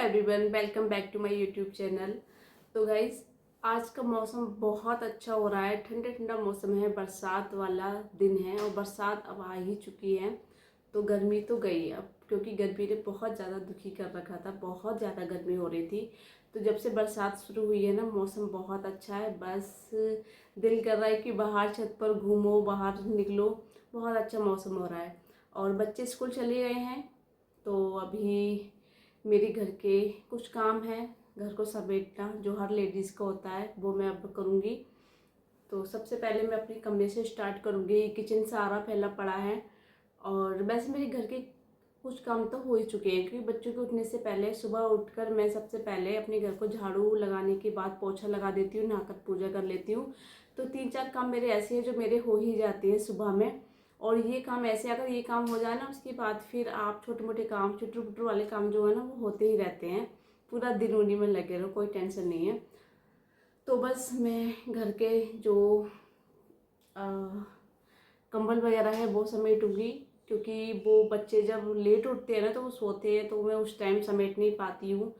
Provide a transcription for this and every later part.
Everyone, welcome back to my YouTube channel. तो guys, आज का मौसम बहुत अच्छा हो रहा है। ठंडा ठंडा मौसम है, बरसात वाला दिन है और बरसात अब आ ही चुकी है। तो गर्मी तो गई अब, क्योंकि गर्मी ने बहुत ज़्यादा दुखी कर रखा था। बहुत ज़्यादा गर्मी हो रही थी। तो जब से बरसात शुरू हुई है ना, मौसम बहुत अच्छा है। बस दिल कर रहा है कि बाहर छत पर घूमो, बाहर निकलो। बहुत अच्छा मौसम हो रहा है। और बच्चे स्कूल चले गए हैं, तो अभी मेरे घर के कुछ काम है, घर को समेटना जो हर लेडीज़ का होता है, वो मैं अब करूँगी। तो सबसे पहले मैं अपने कमरे से स्टार्ट करूँगी। किचन सारा फैला पड़ा है और वैसे मेरे घर के कुछ काम तो हो ही चुके हैं, क्योंकि बच्चों के उठने से पहले सुबह उठकर मैं सबसे पहले अपने घर को झाड़ू लगाने के बाद पोछा लगा देती हूँ, नहाकर पूजा कर लेती हूँ। तो 3-4 काम मेरे ऐसे हैं जो मेरे हो ही जाते हैं सुबह में। और ये काम ऐसे, अगर ये काम हो जाए ना, उसके बाद फिर आप छोटे मोटे काम, चुटरू पुटरू वाले काम जो है ना, वो होते ही रहते हैं। पूरा दिन उन्हीं में लगे रहो, कोई टेंशन नहीं है। तो बस मैं घर के जो कंबल वगैरह है वो समेटूंगी, क्योंकि वो बच्चे जब लेट उठते हैं ना तो वो सोते हैं, तो मैं उस टाइम समेट नहीं पाती हूँ,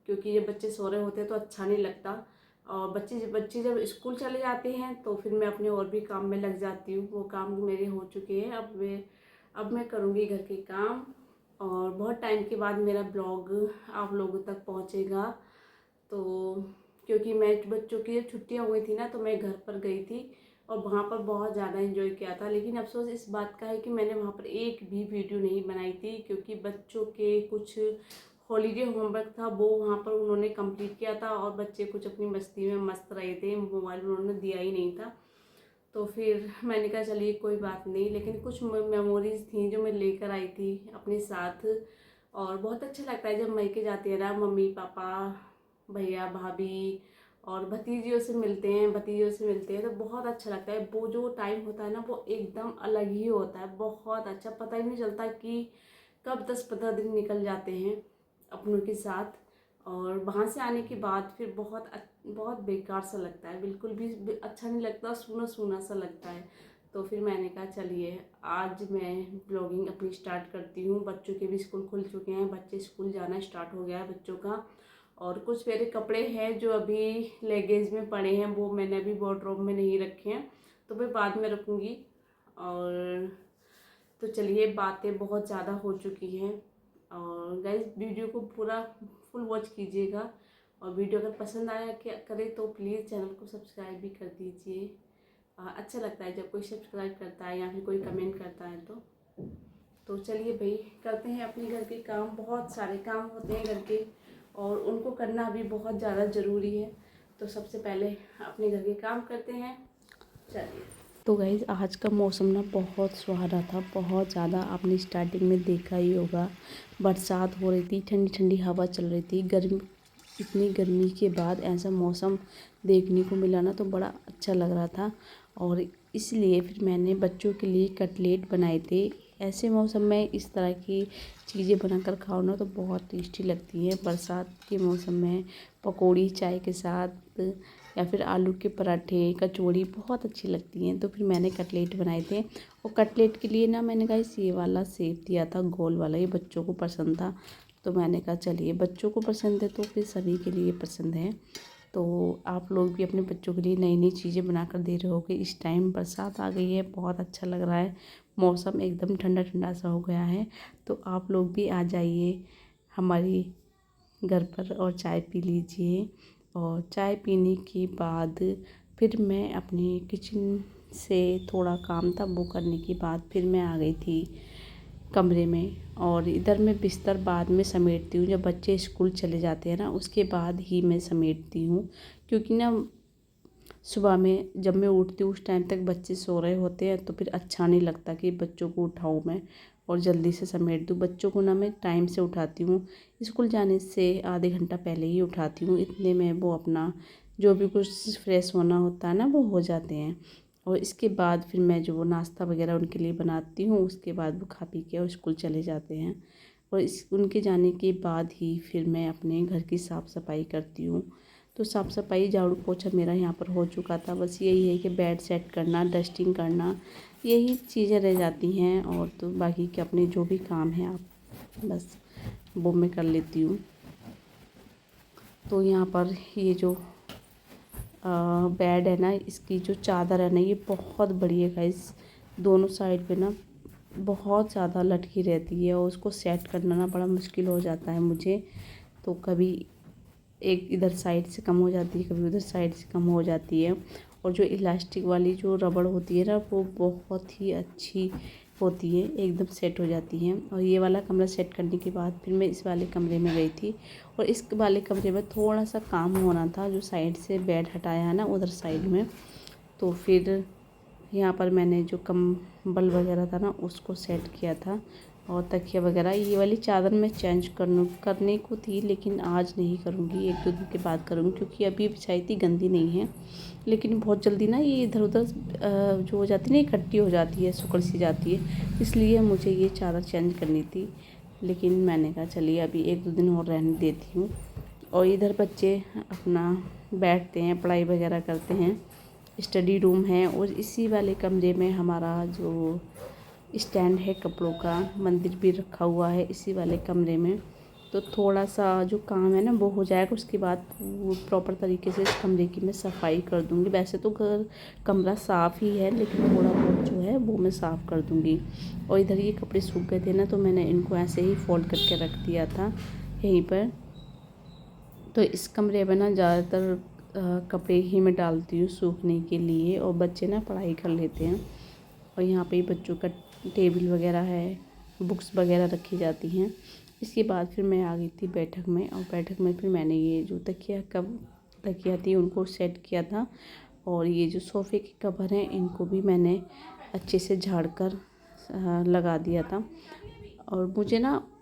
क्योंकि जब बच्चे सो रहे होते हैं तो अच्छा नहीं लगता। और बच्चे जब स्कूल चले जाते हैं तो फिर मैं अपने और भी काम में लग जाती हूँ। वो काम मेरे हो चुके हैं। अब मैं करूँगी घर के काम। और बहुत टाइम के बाद मेरा ब्लॉग आप लोगों तक पहुँचेगा। तो क्योंकि मैं बच्चों की जब छुट्टियाँ हुई थी ना, तो मैं घर पर गई थी और वहाँ पर बहुत ज़्यादा एंजॉय किया था। लेकिन अफसोस इस बात का है कि मैंने वहाँ पर एक भी वीडियो नहीं बनाई थी, क्योंकि बच्चों के कुछ हॉलीडे होमवर्क था, वो वहाँ पर उन्होंने कंप्लीट किया था और बच्चे कुछ अपनी मस्ती में मस्त रहे थे। मोबाइल उन्होंने दिया ही नहीं था। तो फिर मैंने कहा चलिए कोई बात नहीं, लेकिन कुछ मेमोरीज थी जो मैं लेकर आई थी अपने साथ। और बहुत अच्छा लगता है जब मायके जाती है ना, मम्मी पापा भैया भाभी और भतीजियों से मिलते हैं तो बहुत अच्छा लगता है। वो जो टाइम होता है ना, वो एकदम अलग ही होता है। बहुत अच्छा, पता ही नहीं चलता कि कब 10-15 दिन निकल जाते हैं अपनों के साथ। और वहाँ से आने के बाद फिर बहुत बेकार सा लगता है, बिल्कुल भी अच्छा नहीं लगता, सूना सूना सा लगता है। तो फिर मैंने कहा चलिए आज मैं ब्लॉगिंग अपनी स्टार्ट करती हूँ। बच्चों के भी स्कूल खुल चुके हैं, बच्चे स्कूल जाना स्टार्ट हो गया है बच्चों का। और कुछ मेरे कपड़े हैं जो अभी लगेज में पड़े हैं, वो मैंने अभी वार्डरोब में नहीं रखे हैं, तो मैं बाद में रखूँगी। और तो चलिए, बातें बहुत ज़्यादा हो चुकी हैं। और गाइस, वीडियो को पूरा फुल वॉच कीजिएगा। और वीडियो अगर पसंद आया क्या करे तो प्लीज़ चैनल को सब्सक्राइब भी कर दीजिए। अच्छा लगता है जब कोई सब्सक्राइब करता है या फिर कोई कमेंट करता है। तो चलिए भाई, करते हैं अपने घर के काम। बहुत सारे काम होते हैं घर के और उनको करना भी बहुत ज़्यादा ज़रूरी है। तो सबसे पहले अपने घर के काम करते हैं, चलिए। तो गाइज़, आज का मौसम ना बहुत सुहाना था, बहुत ज़्यादा। आपने स्टार्टिंग में देखा ही होगा, बरसात हो रही थी, ठंडी ठंडी हवा चल रही थी। इतनी गर्मी के बाद ऐसा मौसम देखने को मिला ना, तो बड़ा अच्छा लग रहा था। और इसलिए फिर मैंने बच्चों के लिए कटलेट बनाए थे। ऐसे मौसम में इस तरह की चीज़ें बनाकर खाओ ना तो बहुत टेस्टी लगती हैं। बरसात के मौसम में पकौड़ी चाय के साथ या फिर आलू के पराठे, कचौड़ी बहुत अच्छी लगती हैं। तो फिर मैंने कटलेट बनाए थे। और कटलेट के लिए ना मैंने कहा ये वाला शेप दिया था, गोल वाला, ये बच्चों को पसंद था। तो मैंने कहा चलिए, बच्चों को पसंद है तो फिर सभी के लिए पसंद है। तो आप लोग भी अपने बच्चों के लिए नई नई चीज़ें बनाकर दे रहे होगे। इस टाइम बरसात आ गई है, बहुत अच्छा लग रहा है, मौसम एकदम ठंडा ठंडा सा हो गया है। तो आप लोग भी आ जाइए हमारी घर पर और चाय पी लीजिए। और चाय पीने के बाद फिर मैं अपने किचन से थोड़ा काम था वो करने के बाद फिर मैं आ गई थी कमरे में। और इधर मैं बिस्तर बाद में समेटती हूँ, जब बच्चे स्कूल चले जाते हैं ना उसके बाद ही मैं समेटती हूँ। क्योंकि ना सुबह में जब मैं उठती हूँ उस टाइम तक बच्चे सो रहे होते हैं, तो फिर अच्छा नहीं लगता कि बच्चों को उठाऊँ मैं और जल्दी से समेट दूँ। बच्चों को ना मैं टाइम से उठाती हूँ, स्कूल जाने से आधे घंटा पहले ही उठाती हूँ। इतने में वो अपना जो भी कुछ फ्रेश होना होता है ना वो हो जाते हैं। और इसके बाद फिर मैं जो वो नाश्ता वगैरह उनके लिए बनाती हूँ, उसके बाद वो खा पी के और स्कूल चले जाते हैं। और उनके जाने के बाद ही फिर मैं अपने घर की साफ़ सफाई करती हूँ। तो साफ़ सफाई झाड़ू पोछा मेरा यहाँ पर हो चुका था। बस यही है कि बेड सेट करना, डस्टिंग करना, यही चीज़ें रह जाती हैं। और तो बाकी के अपने जो भी काम हैं आप बस वो मैं कर लेती हूँ। तो यहाँ पर ये जो बेड है ना, इसकी जो चादर है ना, ये बहुत बड़ी है गाइस। दोनों साइड पे ना बहुत ज़्यादा लटकी रहती है और उसको सेट करना ना बड़ा मुश्किल हो जाता है मुझे। तो कभी एक इधर साइड से कम हो जाती है, कभी उधर साइड से कम हो जाती है। और जो इलास्टिक वाली जो रबड़ होती है ना, वो बहुत ही अच्छी होती है, एकदम सेट हो जाती है। और ये वाला कमरा सेट करने के बाद फिर मैं इस वाले कमरे में गई थी। और इस वाले कमरे में थोड़ा सा काम होना था, जो साइड से बेड हटाया है ना उधर साइड में। तो फिर यहाँ पर मैंने जो कंबल वगैरह था ना उसको सेट किया था, और तकिया वगैरह। ये वाली चादर मैं चेंज करने को थी, लेकिन आज नहीं करूँगी, 1-2 दिन के बाद करूँगी, क्योंकि अभी बिछाई थी, गंदी नहीं है। लेकिन बहुत जल्दी ना ये इधर उधर जो हो जाती है ना, इकट्ठी हो जाती है, सिकुड़ सी जाती है, इसलिए मुझे ये चादर चेंज करनी थी। लेकिन मैंने कहा चलिए अभी 1-2 दिन और रहने देती हूँ। और इधर बच्चे अपना बैठते हैं, पढ़ाई वगैरह करते हैं, स्टडी रूम है। और इसी वाले कमरे में हमारा जो स्टैंड है कपड़ों का, मंदिर भी रखा हुआ है इसी वाले कमरे में। तो थोड़ा सा जो काम है ना वो हो जाएगा, उसके बाद वो प्रॉपर तरीके से इस कमरे की मैं सफाई कर दूँगी। वैसे तो कमरा साफ़ ही है, लेकिन थोड़ा बहुत जो है वो मैं साफ़ कर दूँगी। और इधर ये कपड़े सूख गए थे ना, तो मैंने इनको ऐसे ही फोल्ड करके रख दिया था यहीं पर। तो इस कमरे में ना ज़्यादातर कपड़े ही मैं डालती हूँ सूखने के लिए, और बच्चे ना पढ़ाई कर लेते हैं। और यहाँ पे बच्चों का टेबल वगैरह है, बुक्स वगैरह रखी जाती हैं। इसके बाद फिर मैं आ गई थी बैठक में, और बैठक में फिर मैंने ये जो तकिया थी उनको सेट किया था। और ये जो सोफ़े के कवर हैं इनको भी मैंने अच्छे से झाड़ कर लगा दिया था। और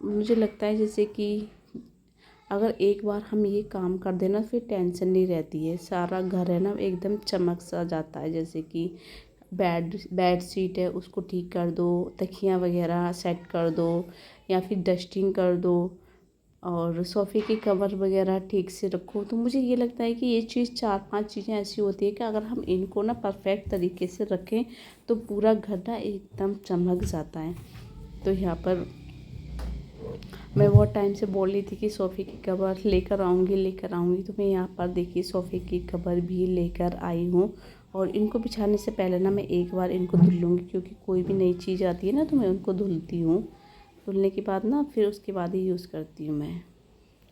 मुझे लगता है जैसे कि अगर एक बार हम ये काम कर देना, फिर टेंशन नहीं रहती है। सारा घर है ना एकदम चमक सा जाता है। जैसे कि बेड शीट है उसको ठीक कर दो, तकियाँ वगैरह सेट कर दो, या फिर डस्टिंग कर दो, और सोफ़े के कवर वगैरह ठीक से रखो। तो मुझे ये लगता है कि ये चीज़ 4-5 चीज़ें ऐसी होती है कि अगर हम इनको ना परफेक्ट तरीके से रखें तो पूरा घर ना एकदम चमक जाता है। तो यहाँ पर मैं बहुत टाइम से बोल रही थी कि सोफ़े की कवर लेकर आऊँगी। तो मैं यहाँ पर देखिए सोफ़े की कवर भी लेकर आई हूँ। और इनको बिछाने से पहले ना मैं एक बार इनको धुल लूँगी, क्योंकि कोई भी नई चीज़ आती है ना तो मैं उनको धुलती हूँ। धुलने के बाद ना फिर उसके बाद ही यूज़ करती हूँ मैं।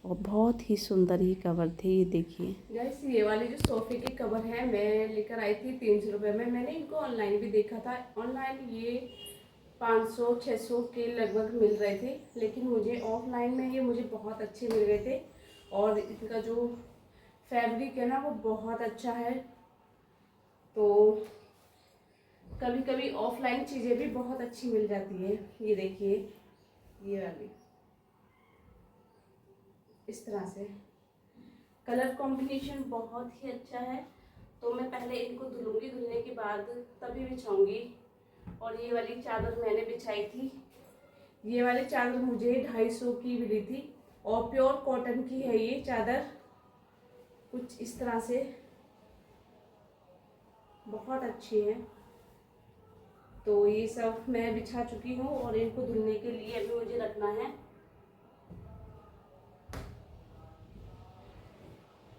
और बहुत ही सुंदर ही कवर थे, ये देखिए गाइस। ये वाले जो सोफ़े के कवर है मैं लेकर आई थी 300 रुपये में। मैंने इनको ऑनलाइन भी देखा था, ऑनलाइन ये 500-600 के लगभग मिल रहे थे, लेकिन मुझे ऑफलाइन में ये मुझे बहुत अच्छे मिल गए थे। और इनका जो फैब्रिक है ना वो बहुत अच्छा है। तो कभी कभी ऑफलाइन चीज़ें भी बहुत अच्छी मिल जाती है। ये देखिए ये वाली इस तरह से कलर कॉम्बिनेशन बहुत ही अच्छा है। तो मैं पहले इनको धुलूंगी, धुलने के बाद तभी बिछाऊंगी। और ये वाली चादर मैंने बिछाई थी, ये वाली चादर मुझे 250 की मिली थी, और प्योर कॉटन की है ये चादर। कुछ इस तरह से बहुत अच्छी है। तो ये सब मैं बिछा चुकी हूँ, और इनको धुलने के लिए अभी मुझे रखना है।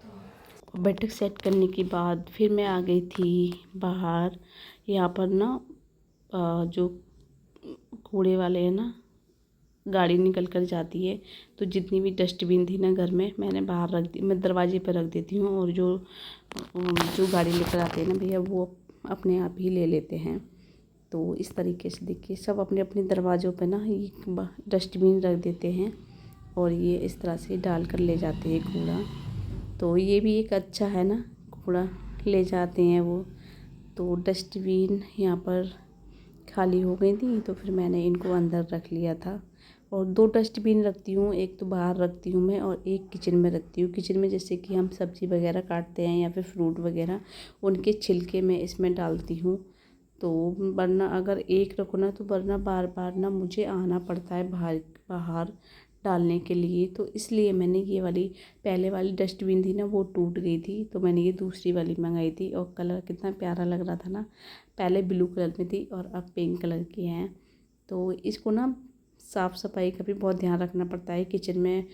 तो बैठक सेट करने के बाद फिर मैं आ गई थी बाहर। यहाँ पर ना जो कूड़े वाले हैं ना, गाड़ी निकल कर जाती है, तो जितनी भी डस्टबिन थी ना घर में मैंने बाहर रख दी, मैं दरवाजे पर रख देती हूँ। और जो गाड़ी लेकर आते हैं ना भैया, वो अपने आप ही ले लेते हैं। तो इस तरीके से देखिए सब अपने अपने दरवाज़ों पे ना ये डस्टबिन रख देते हैं, और ये इस तरह से डाल कर ले जाते हैं कूड़ा। तो ये भी एक अच्छा है ना, कूड़ा ले जाते हैं वो। तो डस्टबिन यहाँ पर खाली हो गई थी, तो फिर मैंने इनको अंदर रख लिया था। और 2 डस्टबिन रखती हूँ, एक तो बाहर रखती हूँ मैं, और एक किचन में रखती हूँ। किचन में जैसे कि हम सब्ज़ी वगैरह काटते हैं या फिर फ्रूट वगैरह, उनके छिलके मैं इसमें डालती हूँ। तो वरना अगर एक रखो ना, तो वरना बार बार ना मुझे आना पड़ता है बाहर बाहर डालने के लिए। तो इसलिए मैंने ये वाली, पहले वाली डस्टबिन थी ना वो टूट गई थी, तो मैंने ये दूसरी वाली मंगाई थी। और कलर कितना प्यारा लग रहा था ना, पहले ब्लू कलर में थी और अब पिंक कलर की है। तो इसको ना साफ़ सफाई का भी बहुत ध्यान रखना पड़ता है किचन में।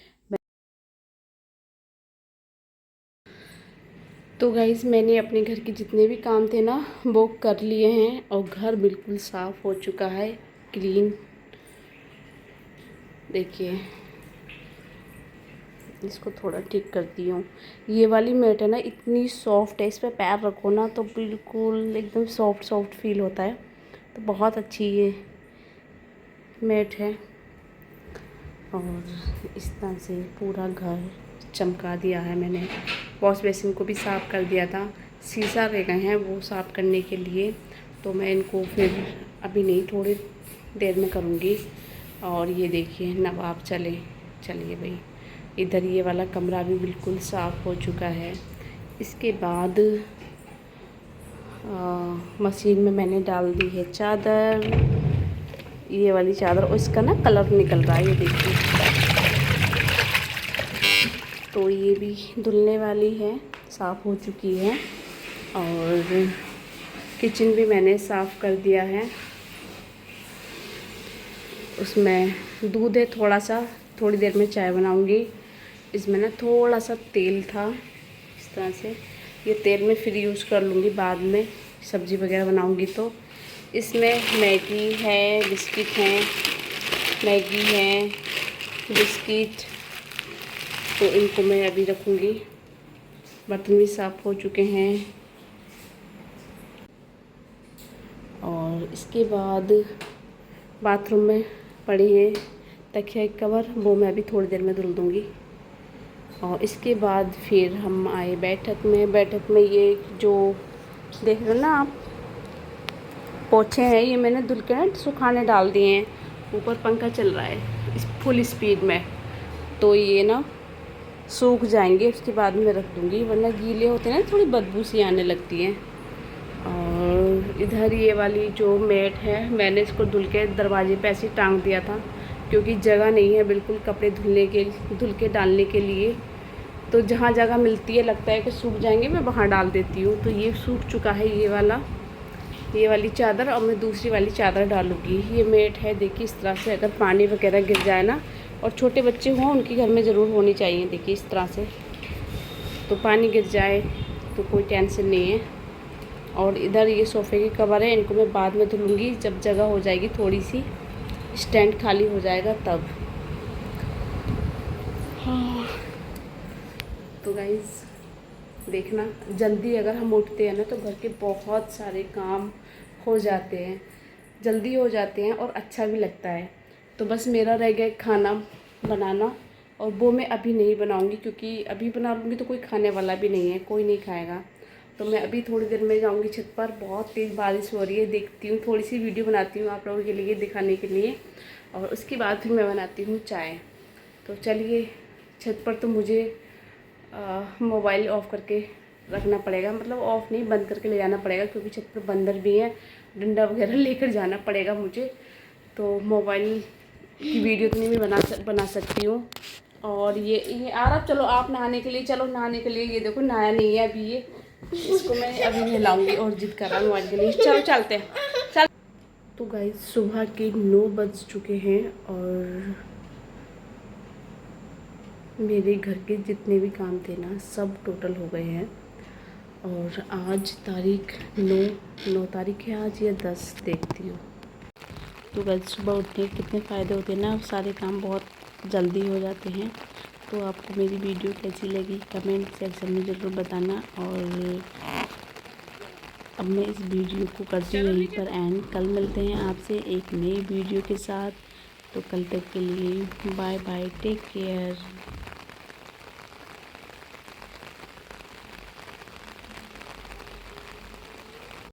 तो गाइज़ मैंने अपने घर के जितने भी काम थे ना वो कर लिए हैं और घर बिल्कुल साफ़ हो चुका है, क्लीन। देखिए इसको थोड़ा ठीक करती हूँ। ये वाली मैट है ना इतनी सॉफ्ट है, इस पर पैर रखो ना तो बिल्कुल एकदम सॉफ्ट सॉफ्ट फील होता है। तो बहुत अच्छी ये मैट है। और इस तरह से पूरा घर चमका दिया है मैंने। वॉश बेसिन को भी साफ़ कर दिया था, शीशा रह गए हैं वो साफ़ करने के लिए, तो मैं इनको फिर अभी नहीं, थोड़ी देर में करूँगी। और ये देखिए नवाब चलिए भाई, इधर ये वाला कमरा भी बिल्कुल साफ़ हो चुका है। इसके बाद मशीन में मैंने डाल दी है चादर, ये वाली चादर, और इसका ना कलर निकल रहा है, ये देखिए। तो ये भी धुलने वाली है, साफ़ हो चुकी है। और किचन भी मैंने साफ़ कर दिया है। उसमें दूध है थोड़ा सा, थोड़ी देर में चाय बनाऊंगी। इसमें ना थोड़ा सा तेल था, इस तरह से। ये तेल मैं फिर यूज़ कर लूँगी बाद में सब्ज़ी वगैरह बनाऊंगी। तो इसमें मैगी है, बिस्किट हैं, मैगी है, बिस्किट, तो इनको मैं अभी रखूँगी। बर्तन भी साफ़ हो चुके हैं। और इसके बाद बाथरूम में पड़ी है तकिया कवर, वो मैं अभी थोड़ी देर में धुल दूँगी। और इसके बाद फिर हम आए बैठक में ये जो देख रहे हो ना आप पोछे हैं, ये मैंने धुल के ना सुखाने डाल दिए हैं। ऊपर पंखा चल रहा है इस फुल स्पीड में, तो ये ना सूख जाएंगे, उसके बाद में रख दूँगी, वरना गीले होते हैं ना थोड़ी बदबू सी आने लगती है। और इधर ये वाली जो मैट है मैंने इसको धुल के दरवाजे पे ऐसे टांग दिया था, क्योंकि जगह नहीं है बिल्कुल कपड़े धुल के डालने के लिए। तो जहाँ जगह मिलती है लगता है कि सूख जाएंगे, मैं वहाँ डाल देती हूँ। तो ये सूख चुका है ये वाली चादर, और मैं दूसरी वाली चादर डालूँगी। ये मैट है देखिए इस तरह से, अगर पानी वगैरह गिर जाए ना, और छोटे बच्चे हों उनके घर में ज़रूर होनी चाहिए। देखिए इस तरह से, तो पानी गिर जाए तो कोई टेंशन नहीं है। और इधर ये सोफ़े के कवर है, इनको मैं बाद में धुलूँगी जब जगह हो जाएगी, थोड़ी सी स्टैंड खाली हो जाएगा तब। हाँ तो गाइज़ देखना, जल्दी अगर हम उठते हैं ना तो घर के बहुत सारे काम हो जाते हैं, जल्दी हो जाते हैं और अच्छा भी लगता है। तो बस मेरा रह गया खाना बनाना, और वो मैं अभी नहीं बनाऊंगी, क्योंकि अभी बना लूँगी तो कोई खाने वाला भी नहीं है, कोई नहीं खाएगा। तो मैं अभी थोड़ी देर में जाऊंगी छत पर, बहुत तेज़ बारिश हो रही है, देखती हूँ थोड़ी सी वीडियो बनाती हूँ आप लोगों के लिए दिखाने के लिए, और उसके बाद फिर मैं बनाती हूँ चाय। तो चलिए छत पर, तो मुझे मोबाइल ऑफ़ करके रखना पड़ेगा, मतलब ऑफ़ नहीं, बंद करके ले जाना पड़ेगा, क्योंकि छत पर बंदर भी हैं, डंडा वगैरह लेकर जाना पड़ेगा मुझे। तो मोबाइल की वीडियो तो नहीं मैं बना सकती हूँ। और ये आ रहा, चलो आप नहाने के लिए, चलो नहाने के लिए। ये देखो नहाया नहीं है अभी, ये इसको मैं अभी नहलाऊँगी, और जिद कर रहा हूँ मोबाइल के लिए। चलो चलते हैं, चल। तो गाइस सुबह के 9 बज चुके हैं, और मेरे घर के जितने भी काम थे ना सब टोटल हो गए हैं। और आज तारीख 9 तारीख है आज, या 10 देखती हूँ। तो गाइस सुबह उठने के कितने फ़ायदे होते हैं ना, सारे काम बहुत जल्दी हो जाते हैं। तो आपको मेरी वीडियो कैसी लगी कमेंट सेक्शन में ज़रूर बताना। और अब मैं इस वीडियो को करती हूँ यहीं पर एंड। कल मिलते हैं आपसे एक नई वीडियो के साथ, तो कल तक के लिए बाय बाय, टेक केयर।